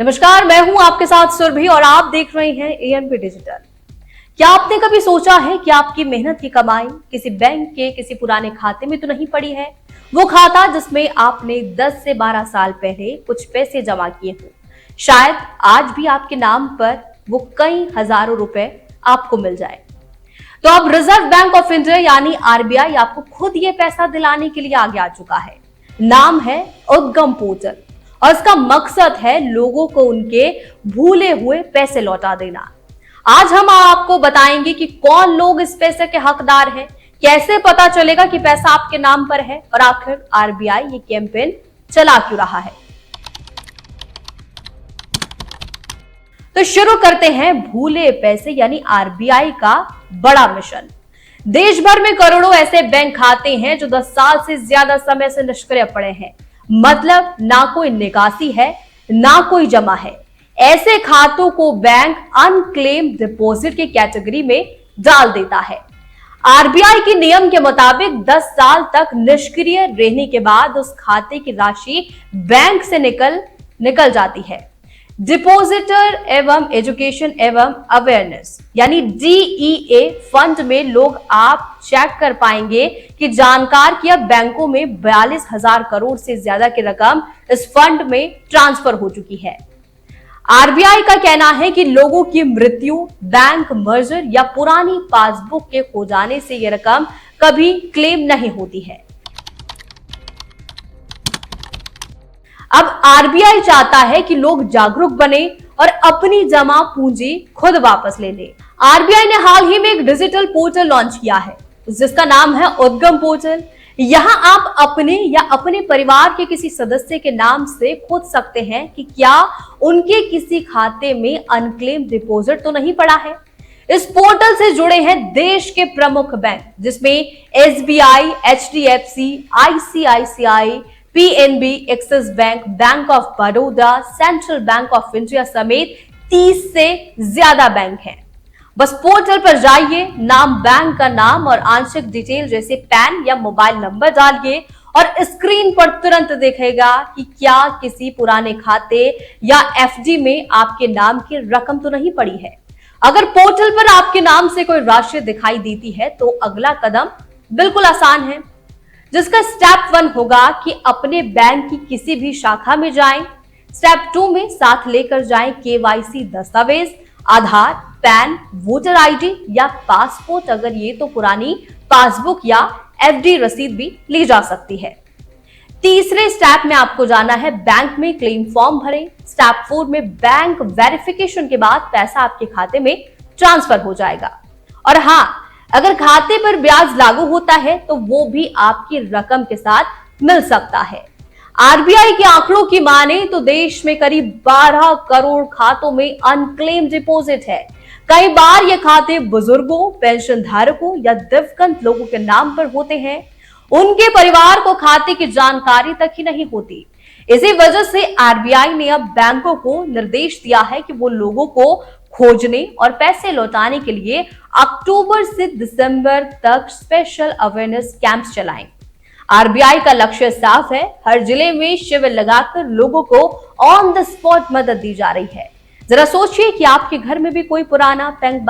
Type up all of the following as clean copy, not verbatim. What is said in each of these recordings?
नमस्कार, मैं हूं आपके साथ सुरभि और आप देख रहे हैं एएनपी डिजिटल। क्या आपने कभी सोचा है कि आपकी मेहनत की कमाई किसी बैंक के किसी पुराने खाते में तो नहीं पड़ी है? वो खाता जिसमें आपने 10 से 12 साल पहले कुछ पैसे जमा किए हों। शायद आज भी आपके नाम पर वो कई हजारों रुपए आपको मिल जाए। तो अब रिजर्व बैंक ऑफ इंडिया यानी आरबीआई आपको खुद ये पैसा दिलाने के लिए आगे आ चुका है। नाम है उद्गम पोर्टल और इसका मकसद है लोगों को उनके भूले हुए पैसे लौटा देना। आज हम आपको बताएंगे कि कौन लोग इस पैसे के हकदार हैं, कैसे पता चलेगा कि पैसा आपके नाम पर है और आखिर आरबीआई ये कैंपेन चला क्यों रहा है। तो शुरू करते हैं भूले पैसे यानी आरबीआई का बड़ा मिशन। देश भर में करोड़ों ऐसे बैंक खाते हैं जो 10 साल से ज्यादा समय से निष्क्रिय पड़े हैं। मतलब ना कोई निकासी है ना कोई जमा है। ऐसे खातों को बैंक अनक्लेम्ड डिपॉजिट की कैटेगरी में डाल देता है। आरबीआई के नियम के मुताबिक 10 साल तक निष्क्रिय रहने के बाद उस खाते की राशि बैंक से निकल जाती है। डिपॉजिटर एवं एजुकेशन एवं अवेयरनेस यानी डीईए फंड में लोग आप चेक कर पाएंगे कि जानकार कि अब बैंकों में 42,000 करोड़ से ज्यादा की रकम इस फंड में ट्रांसफर हो चुकी है। आरबीआई का कहना है कि लोगों की मृत्यु, बैंक मर्जर या पुरानी पासबुक के खो जाने से यह रकम कभी क्लेम नहीं होती है। अब आरबीआई चाहता है कि लोग जागरूक बने और अपनी जमा पूंजी खुद वापस ले ले। आरबीआई ने हाल ही में एक डिजिटल पोर्टल लॉन्च किया है जिसका नाम है उद्गम पोर्टल। यहां आप अपने या अपने परिवार के किसी सदस्य के नाम से खोज सकते हैं कि क्या उनके किसी खाते में अनक्लेम डिपॉजिट तो नहीं पड़ा है। इस पोर्टल से जुड़े हैं देश के प्रमुख बैंक जिसमें SBI, HDFC, ICICI, PNB, axis bank, bank of Baroda, central bank of India समेत 30 से ज्यादा बैंक हैं। बस पोर्टल पर जाइए, नाम, बैंक का नाम और आंशिक डिटेल जैसे पैन या मोबाइल नंबर डालिए और स्क्रीन पर तुरंत दिखेगा कि क्या किसी पुराने खाते या एफडी में आपके नाम की रकम तो नहीं पड़ी है। अगर पोर्टल पर आपके नाम से कोई राशि दिखाई देती है तो अगला कदम बिल्कुल आसान है, जिसका स्टेप 1 होगा कि अपने बैंक की किसी भी शाखा में जाएं। स्टेप 2 में साथ लेकर जाएं केवाईसी दस्तावेज, आधार, पैन, वोटर आईडी या पासपोर्ट। अगर ये तो पुरानी पासबुक या एफडी रसीद भी ली जा सकती है। तीसरे स्टेप में आपको जाना है बैंक में क्लेम फॉर्म भरें। स्टेप 4 में बैंक वेरिफिकेशन के बाद पैसा आपके खाते में ट्रांसफर हो जाएगा। और हाँ, अगर खाते पर ब्याज लागू होता है तो वो भी आपकी रकम के साथ मिल सकता है। आरबीआई के आंकड़ों की माने तो देश में करीब 12 करोड़ खातों में अनक्लेम डिपॉजिट है। कई बार ये खाते बुजुर्गों, पेंशन धारकों या दिवंगत लोगों के नाम पर होते हैं। उनके परिवार को खाते की जानकारी तक ही नहीं होती। इसी वजह से आरबीआई ने अब बैंकों को निर्देश दिया है कि वो लोगों को खोजने और पैसे लौटाने के लिए अक्टूबर से दिसंबर तक स्पेशल अवेयरनेस कैंप्स चलाएं। आरबीआई का लक्ष्य साफ है, हर जिले में शिविर लगाकर लोगों को ऑन द स्पॉट मदद दी जा रही है। जरा सोचिए कि आपके घर में भी कोई पुराना बैंक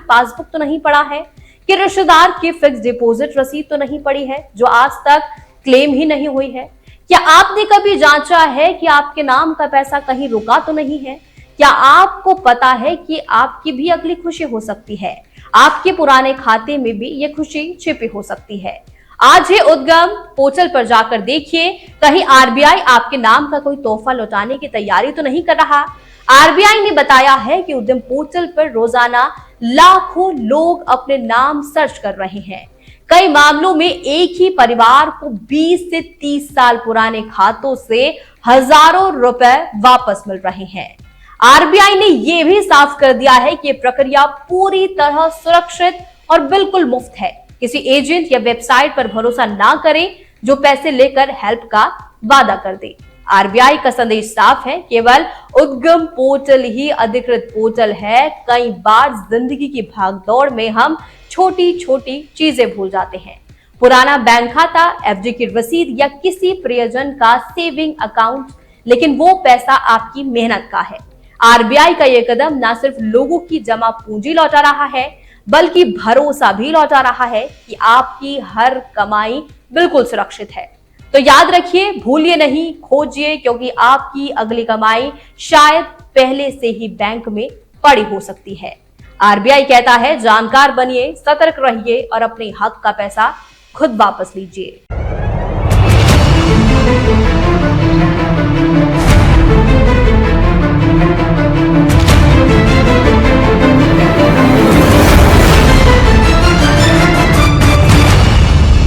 पासबुक तो नहीं पड़ा है, कि रिश्तेदार की फिक्स डिपॉजिट रसीद तो नहीं पड़ी है जो आज तक क्लेम ही नहीं हुई है। क्या आपने कभी जांचा है कि आपके नाम का पैसा कहीं रुका तो नहीं है? क्या आपको पता है कि आपकी भी अगली खुशी हो सकती है? आपके पुराने खाते में भी ये खुशी छिपी हो सकती है। आज ही उद्गम पोर्टल पर जाकर देखिए, कहीं आरबीआई आपके नाम का कोई तोहफा लौटाने की तैयारी तो नहीं कर रहा। आरबीआई ने बताया है कि उद्यम पोर्टल पर रोजाना लाखों लोग अपने नाम सर्च कर रहे हैं। कई मामलों में एक ही परिवार को 20 से 30 साल पुराने खातों से हजारों रुपए वापस मिल रहे हैं। आरबीआई ने यह भी साफ कर दिया है कि यह प्रक्रिया पूरी तरह सुरक्षित और बिल्कुल मुफ्त है। किसी एजेंट या वेबसाइट पर भरोसा ना करें जो पैसे लेकर हेल्प का वादा कर दे। आरबीआई का संदेश साफ है, केवल उद्गम पोर्टल ही अधिकृत पोर्टल है। कई बार जिंदगी की भागदौड़ में हम छोटी छोटी चीजें भूल जाते हैं। पुराना बैंक खाता, एफडी की रसीद या किसी प्रियजन का सेविंग अकाउंट लेकिन वो पैसा आपकी मेहनत का है। आरबीआई का यह कदम न सिर्फ लोगों की जमा पूंजी लौटा रहा है, बल्कि भरोसा भी लौटा रहा है कि आपकी हर कमाई बिल्कुल सुरक्षित है। तो याद रखिए, भूलिए नहीं, खोजिए, क्योंकि आपकी अगली कमाई शायद पहले से ही बैंक में पड़ी हो सकती है। आरबीआई कहता है, जानकार बनिए, सतर्क रहिए और अपने हक का पैसा खुद वापस लीजिए।